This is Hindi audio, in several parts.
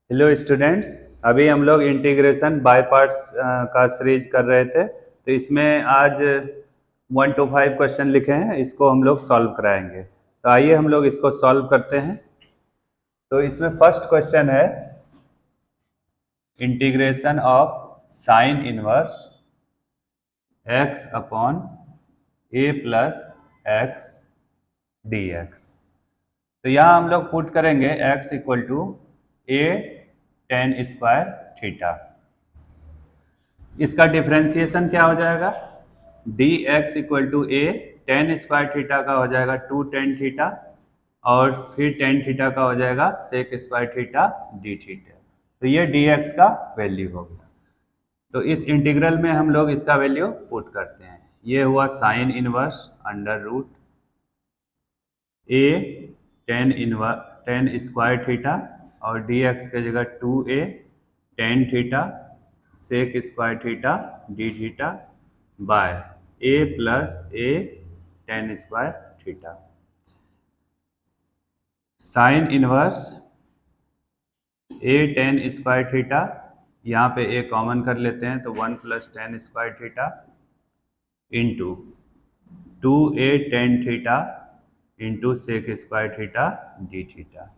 हेलो स्टूडेंट्स, अभी हम लोग इंटीग्रेशन बाय पार्ट्स का सीरीज कर रहे थे। तो इसमें आज 1 to 5 क्वेश्चन लिखे हैं, इसको हम लोग सॉल्व कराएंगे। तो आइए हम लोग इसको सॉल्व करते हैं। तो इसमें फर्स्ट क्वेश्चन है integration of sine inverse x upon a plus x D x. तो यहाँ हम लोग पुट करेंगे x equal to a tan square theta. इसका डिफ्रेंसिएशन क्या हो जाएगा? D x equal to A tan square theta का हो जाएगा 2 tan थीटा, और फिर tan थीटा का हो जाएगा sec square theta D theta. तो ये डी एक्स का वैल्यू हो गया। तो इस इंटीग्रल में हम लोग इसका वैल्यू पुट करते हैं। ये हुआ sine inverse under root A tan square theta, और डी एक्स के जगह 2a tan theta sec square theta D theta by a plus a tan square theta. Sine inverse a tan square theta, यहाँ पे a कॉमन कर लेते हैं तो 1 plus tan square theta into 2a tan theta into sec square theta D theta.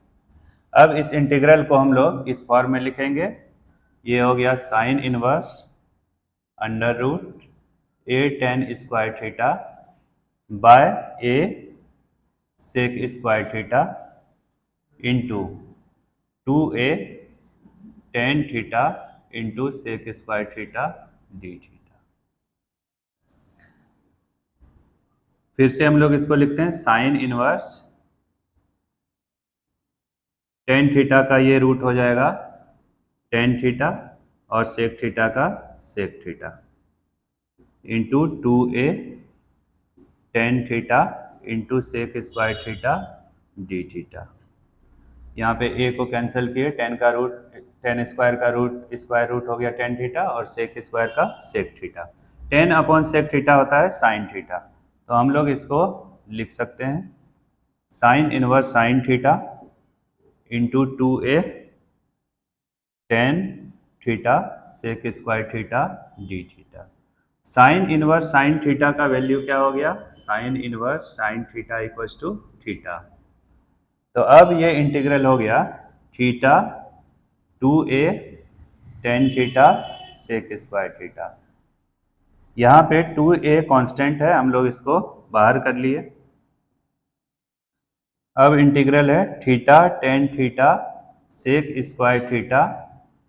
अब इस इंटीग्रल को हम लोग इस फॉर्म में लिखेंगे। ये हो गया sine inverse under root a tan square theta by a sec square theta into 2a tan theta into sec square theta D theta. फिर से हम लोग इसको लिखते हैं साइन इनवर्स tan थीटा का ये रूट हो जाएगा tan थीटा, और सेक थीटा का sec theta into 2a tan theta into sec square theta D theta. यहाँ पे a को कैंसिल किए, tan स्क्वायर का रूट स्क्वायर रूट हो गया tan थीटा, और सेक स्क्वायर का sec theta. tan upon sec theta होता है साइन थीटा, तो हम लोग इसको लिख सकते हैं sine inverse sine theta into 2a tan theta sec square theta D theta. Sine inverse sine theta का वैल्यू क्या हो गया? Sine inverse sine theta equals to theta. तो अब ये इंटीग्रल हो गया theta 2a tan theta sec square theta. यहाँ पे 2a कांस्टेंट है, हम लोग इसको बाहर कर लिए। अब इंटीग्रल है theta tan theta sec square theta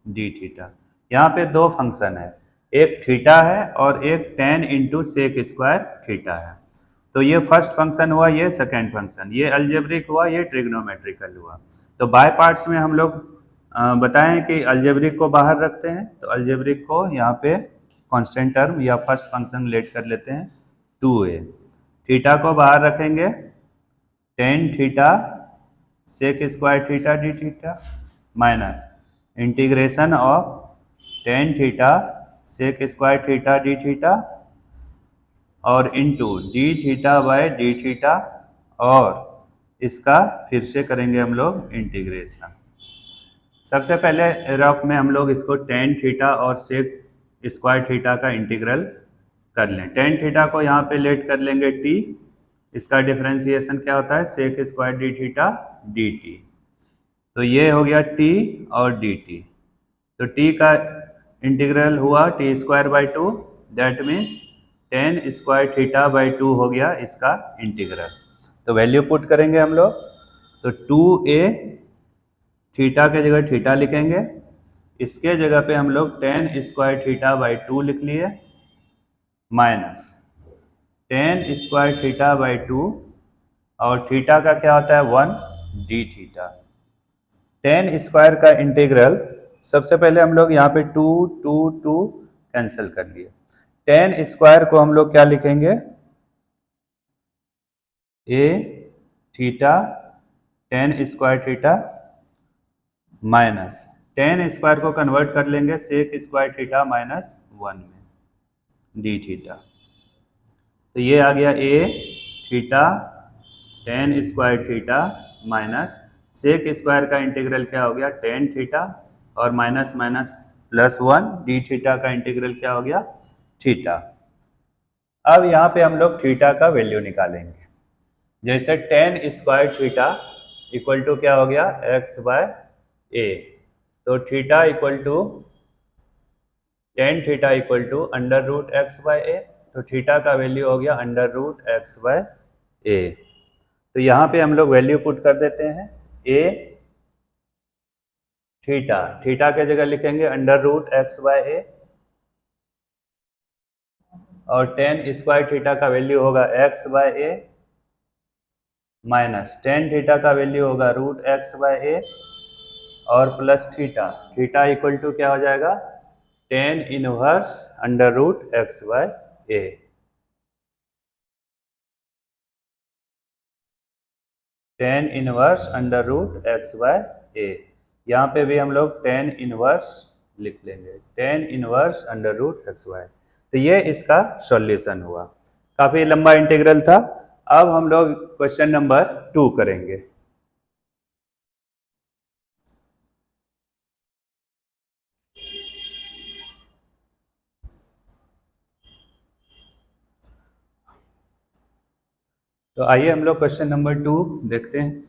D theta. यहाँ पे दो फंक्शन है, एक थीटा है और एक tan into sec square theta है। तो ये फर्स्ट फंक्शन हुआ, ये सेकेंड फंक्शन, ये अलजेब्रिक हुआ, ये ट्रिग्नोमेट्रिकल हुआ। तो बाय पार्ट्स में हम लोग बताएं कि अलजेब्रिक को बाहर रखते हैं, तो अलजेब्रिक को यहाँ पे कांस्टेंट टर्म या फर्स्ट फंक्शन लेट कर लेते हैं 2a। थीटा को बाहर रखेंगे tan theta sec square theta D theta minus integration of tan theta sec square theta D theta और into D theta by D theta, और इसका फिर से करेंगे हम लोग इंटीग्रेशन। सबसे पहले रफ में हम लोग इसको tan थीटा और सेक स्क्वायर थीटा का इंटीग्रल कर लें। tan थीटा को यहाँ पे लेट कर लेंगे t, इसका डिफरेंशिएशन क्या होता है? Sec square d theta d t. तो ये हो गया t और डी टी। तो t का इंटीग्रल हुआ t square by 2, that means tan square theta by 2 हो गया इसका इंटीग्रल। तो वैल्यू पुट करेंगे हम लोग, तो 2a थीटा के जगह थीटा लिखेंगे, इसके जगह पे हम लोग tan स्क्वायर थीटा बाई 2 लिख लिए minus tan square theta by 2, और थीटा का क्या होता है 1 डी थीटा। tan स्क्वायर का इंटीग्रल सबसे पहले हम लोग यहाँ पे 2 2 2 कैंसिल कर लिए। tan स्क्वायर को हम लोग क्या लिखेंगे? a theta tan square theta minus tan square को कन्वर्ट कर लेंगे सेक स्क्वायर थीटा माइनस 1 में डी थीटा। तो ये आ गया a theta tan square theta minus sec square का इंटीग्रल क्या हो गया, टेन थीटा, और minus minus plus one, d theta का इंटीग्रल क्या हो गया, थीटा। अब यहाँ पे हम लोग थीटा का वैल्यू निकालेंगे। जैसे tan square theta equal to क्या हो गया, एक्स बाय ए, तो theta equal to tan theta equal to under root X by A, तो थीटा का वैल्यू हो गया under root X by A. तो यहाँ पे हम लोग वैल्यू पुट कर देते हैं, ए थीटा, थीटा के जगह लिखेंगे under root X by A, और टेन स्क्वायर थीटा का वैल्यू होगा X by A, minus tan theta का वैल्यू होगा रूट एक्स बाय ए, और plus theta, theta equal to क्या हो जाएगा, tan inverse under root X by A. Tan inverse under root X by A, यहाँ पे भी हम लोग टेन इनवर्स लिख लेंगे, tan inverse under root X Y. तो ये इसका सॉल्यूशन हुआ। काफ़ी लंबा इंटीग्रल था। अब हम लोग क्वेश्चन नंबर 2 करेंगे। तो आइए हम लोग क्वेश्चन नंबर 2 देखते हैं।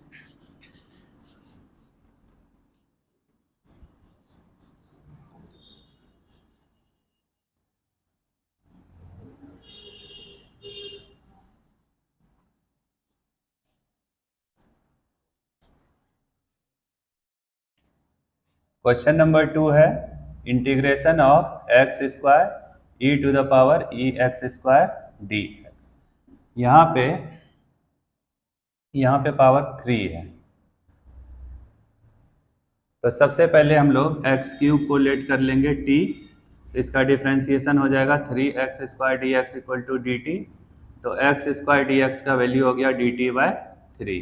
क्वेश्चन नंबर 2 है integration of x square e to the power e x square D x. यहाँ पे पावर 3 है। तो सबसे पहले हम लोग एक्स क्यूब को लेट कर लेंगे टी, तो इसका डिफ्रेंसिएशन हो जाएगा 3x square D x equal to d t. तो एक्स स्क्वायर डी एक्स का वैल्यू हो गया डी टी बाई 3।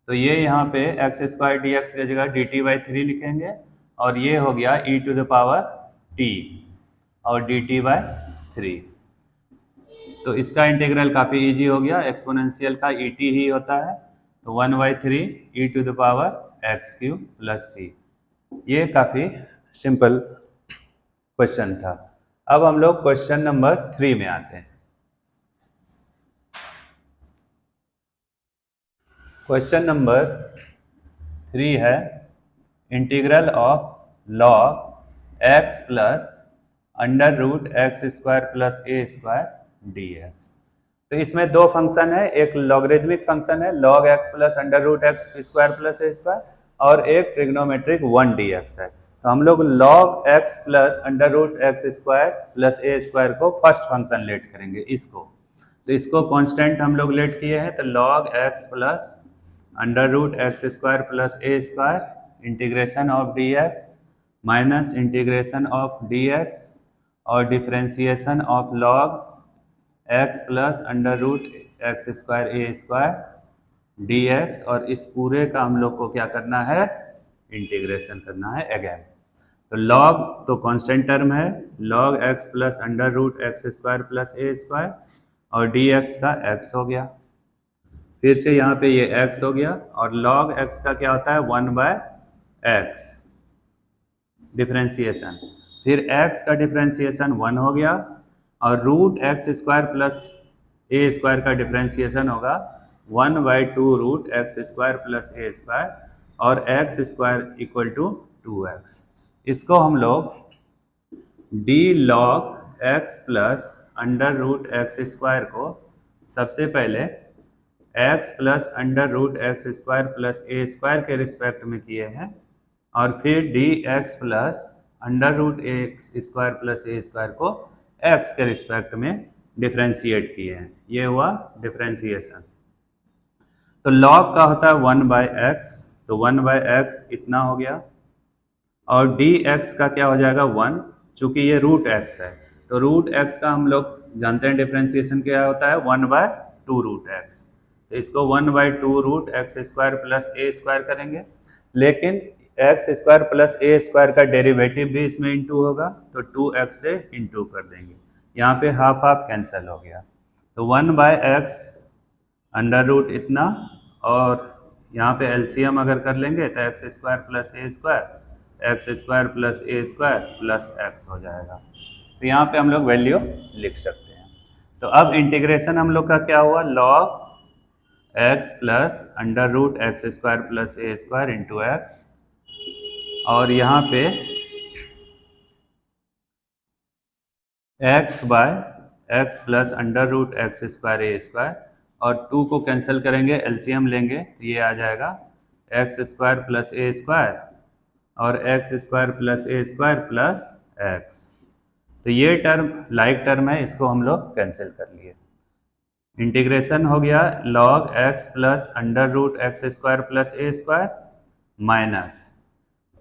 तो ये यहाँ पे एक्स स्क्वायर डी एक्स की जगह डी टी बाई 3 लिखेंगे, और ये हो गया ई टू द पावर टी और डी टी बाई 3। तो इसका इंटीग्रल काफ़ी इजी हो गया, एक्सपोनेंशियल का ई टी ही होता है। तो 1/3 E to the power X cube plus C. ये काफ़ी सिंपल क्वेश्चन था। अब हम लोग क्वेश्चन नंबर 3 में आते हैं। क्वेश्चन नंबर 3 है integral of log x plus under root x square plus A square D x. तो इसमें दो फंक्शन है, एक लॉगरिथमिक फंक्शन है log x plus under root x square plus A square, और एक ट्रिग्नोमेट्रिक 1 डी एक्स है। तो हम लोग log x plus under root x square plus A square को फर्स्ट फंक्शन लेट करेंगे इसको। तो इसको कांस्टेंट हम लोग लेट किए हैं, तो log x plus under root x square plus A square integration of D X minus integration of D X और differentiation of log x plus under root x square A square D X, और इस पूरे का हम लोग को क्या करना है, इंटीग्रेशन करना है अगेन। तो लॉग तो कांस्टेंट टर्म है, log x plus under root x square plus A square, और डी एक्स का एक्स हो गया, फिर से यहाँ पे ये x हो गया, और log x का क्या होता है 1/x डिफ्रेंसिएशन, फिर x का डिफ्रेंसिएशन 1 हो गया, और root x square plus A square का डिफ्रेंसिएशन होगा 1/2 root x square plus A square, और x square equal to 2x। इसको हम लोग d log x plus under root x square को सबसे पहले x plus under root x square plus A square के रिस्पेक्ट में किए हैं, और फिर D X plus under root x square plus A square को x के रिस्पेक्ट में डिफ्रेंशिएट किए हैं। ये हुआ डिफ्रेंशिएशन। तो log का होता है 1/x, तो 1/x इतना हो गया, और डी एक्स का क्या हो जाएगा 1, चूँकि ये रूट x है, तो रूट x का हम लोग जानते हैं डिफ्रेंशिएशन क्या होता है 1/2 रूट x। तो इसको 1/2 root x square plus A square करेंगे, लेकिन x square plus A square का डेरिवेटिव भी इसमें इंटू होगा, तो 2x से इंटू कर देंगे। यहाँ पे हाफ हाफ कैंसिल हो गया, तो 1/x अंडर रूट इतना, और यहाँ पे एलसीएम अगर कर लेंगे तो x square plus A square x square plus A square plus x हो जाएगा। तो यहाँ पे हम लोग वैल्यू लिख सकते हैं। तो अब इंटीग्रेशन हम लोग का क्या हुआ, log x plus under root x square plus A square into X, और यहाँ पे X by x plus under root x square A square, और 2 को कैंसिल करेंगे, एलसीएम लेंगे तो ये आ जाएगा x square plus A square और x square plus A square plus x. तो ये टर्म लाइक टर्म है, इसको हम लोग कैंसिल कर लिए। इंटीग्रेशन हो गया log x plus under root x square plus A square minus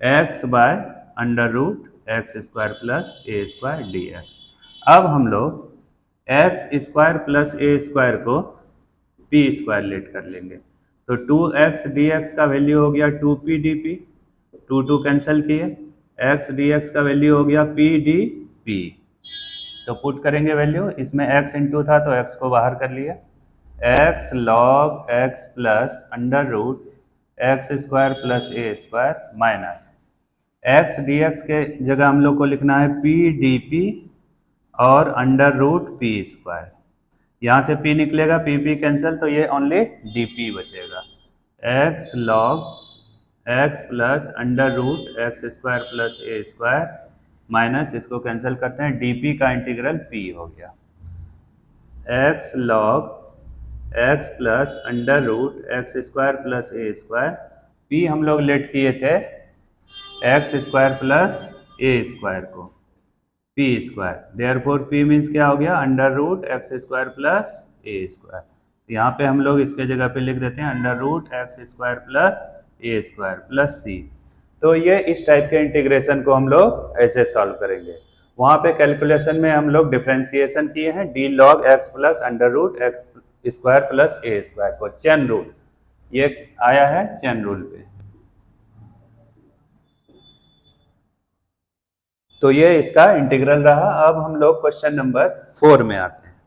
x by under root x square plus A square D x. अब हम लोग x square plus A square को पी स्क्वायर लेट कर लेंगे, तो 2x dx का वैल्यू हो गया 2p dt, 2 कैंसिल किए, x dx का वैल्यू हो गया p dp। तो पुट करेंगे वैल्यू, इसमें x इंटू था तो x को बाहर कर लिया, x log x plus under root x square plus A square minus x dx के जगह हम लोग को लिखना है p dp और अंडर रूट पी स्क्वायर। यहाँ से p निकलेगा, p कैंसिल, तो ये ओनली dp बचेगा। x log x plus under root x square plus A square minus, इसको कैंसिल करते हैं, dp का इंटीग्रल p हो गया। x log x plus under root x square plus A square, p हम लोग लेट किए थे X square plus A square को, P square, therefore P means क्या हो गया, under root x square plus A square. तो यहाँ पे हम लोग इसके जगह पे लिख देते हैं under root x square plus A square plus C. तो ये इस टाइप के इंटीग्रेशन को हम लोग ऐसे सॉल्व करेंगे। वहाँ पे कैलकुलेशन में हम लोग डिफ्रेंसिएशन किए हैं D log x plus under root x square plus A square को, चेन रूल, ये आया है चेन रूल पे। तो ये इसका इंटीग्रल रहा। अब हम लोग क्वेश्चन नंबर 4 में आते हैं।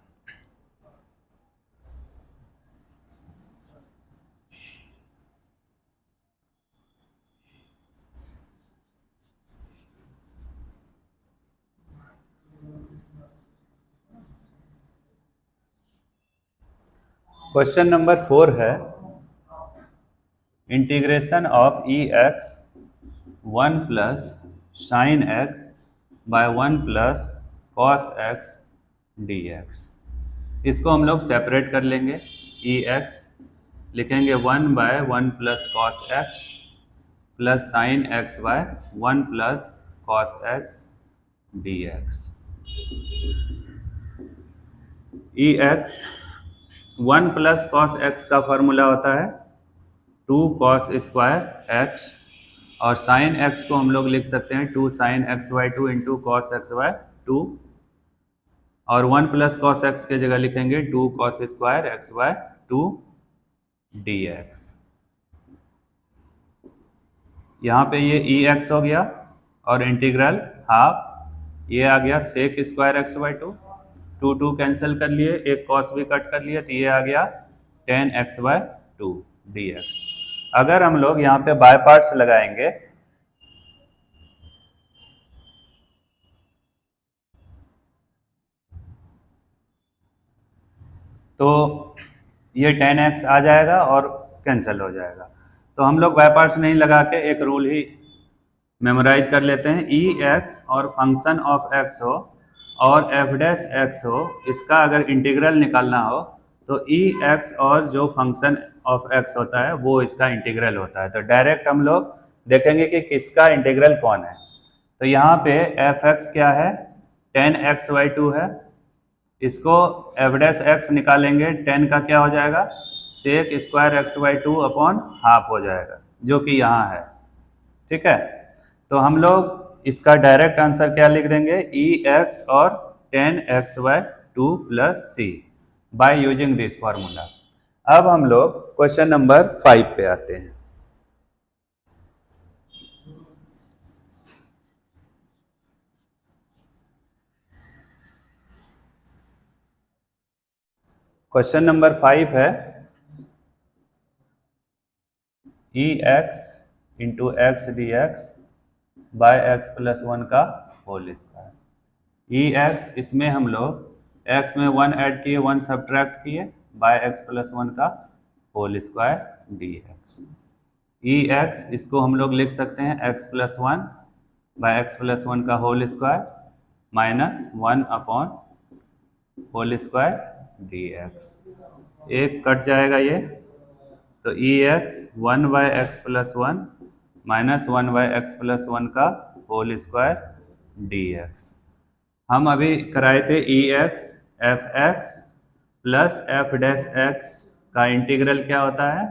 क्वेश्चन नंबर 4 है integration of e x 1 plus sine x by 1 plus cos x D x. इसको हम लोग सेपरेट कर लेंगे, ई एक्स लिखेंगे 1 by 1 plus cos X plus sine x by 1 plus cos x D X. E x 1 plus cos X का फॉर्मूला होता है 2 कॉस स्क्वायर एक्स, और साइन एक्स को हम लोग लिख सकते हैं 2 sine X by 2 into cos X by 2, और 1 प्लस कॉस एक्स के जगह लिखेंगे 2 cos square x by 2 d x. यहाँ पे ये ई एक्स हो गया और इंटीग्रल हाफ, ये आ गया sec square x by 2, 2 cancel कर लिए, एक कॉस भी कट कर लिए, तो ये आ गया 10 एक्स बाय 2 डी एक्स। अगर हम लोग यहाँ पे बाय पार्ट्स लगाएंगे तो ये 10x आ जाएगा और कैंसिल हो जाएगा। तो हम लोग बाय पार्ट्स नहीं लगा के एक रूल ही मेमोराइज कर लेते हैं, ई एक्स और फंक्शन ऑफ एक्स हो और एफ डैश एक्स हो, इसका अगर इंटीग्रल निकालना हो तो ई एक्स और जो फंक्शन ऑफ एक्स होता है वो इसका इंटीग्रल होता है। तो डायरेक्ट हम लोग देखेंगे कि किसका इंटीग्रल कौन है। तो यहाँ पे एफ एक्स क्या है, 10x बाई 2 है, इसको एफ डैश एक्स निकालेंगे, 10 का क्या हो जाएगा, sec square x by 2 upon half हो जाएगा, जो कि यहाँ है। ठीक है, तो हम लोग इसका डायरेक्ट आंसर क्या लिख देंगे, ई एक्स और 10x by 2 plus C by using this formula. अब हम लोग क्वेश्चन नंबर 5 पे आते हैं। क्वेश्चन नंबर 5 है ई X into X D X by x plus one का होल स्क्वायर। ई एक्स, इसमें हम लोग एक्स में 1 ऐड किए, 1 सब्ट्रैक्ट किए, बाय एक्स प्लस वन का whole square D X. E X, इसको हम लोग लिख सकते हैं X plus one by x plus one का whole square minus 1 upon whole square D X. एक कट जाएगा ये, तो E x 1 by x plus one minus 1 by x plus one का होल स्क्वायर डी एक्स। हम अभी कराए थे E x F x plus F dash x का इंटीग्रल क्या होता है।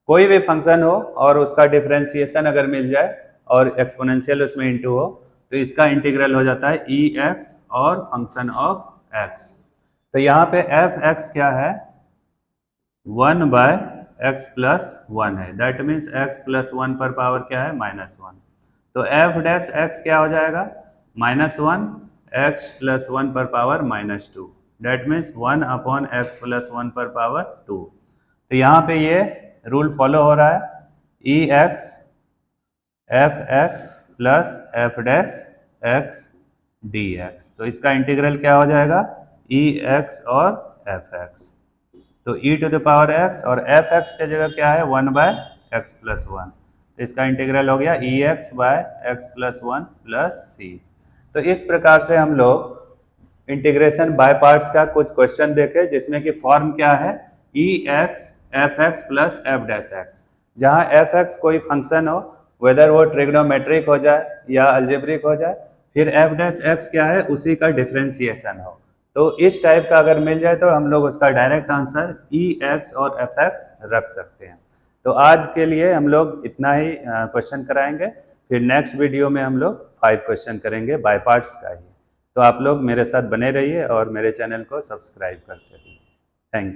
कोई भी फंक्शन हो और उसका डिफरेंशिएशन अगर मिल जाए और एक्सपोनेंशियल उसमें इंटू हो तो इसका इंटीग्रल हो जाता है ई एक्स और फंक्शन ऑफ एक्स। तो यहाँ पे एफ एक्स क्या है, 1 बाय एक्स प्लस वन है, that means x plus one पर पावर क्या है -1। तो एफ डैश एक्स क्या हो जाएगा, -1 एक्स प्लस वन पर power -2, that means 1 upon x plus one पर पावर 2। तो यहाँ पे ये रूल फॉलो हो रहा है, ई x F x plus F dash X D x. तो इसका इंटीग्रल क्या हो जाएगा, ई एक्स और एफ एक्स। तो e to the power x और एफ एक्स के जगह क्या है 1 बाय एक्स प्लस वन। तो इसका इंटीग्रल हो गया e x by x plus one plus C. तो इस प्रकार से हम लोग इंटीग्रेशन बाय पार्ट्स का कुछ क्वेश्चन देखे जिसमें कि फॉर्म क्या है, ई x F x plus F dash x, जहाँ एफ एक्स कोई फंक्शन हो, वेदर वो ट्रिग्नोमेट्रिक हो जाए या अलजेब्रिक हो जाए, फिर एफ डैश एक्स क्या है उसी का डिफरेंशिएशन हो। तो इस टाइप का अगर मिल जाए तो हम लोग उसका डायरेक्ट आंसर ई एक्स और एफ एक्स रख सकते हैं। तो आज के लिए हम लोग इतना ही क्वेश्चन कराएंगे, फिर नेक्स्ट वीडियो में हम लोग 5 क्वेश्चन करेंगे बाय पार्ट्स का ही। तो आप लोग मेरे साथ बने रहिए और मेरे चैनल को सब्सक्राइब करते रहिए। Thank you.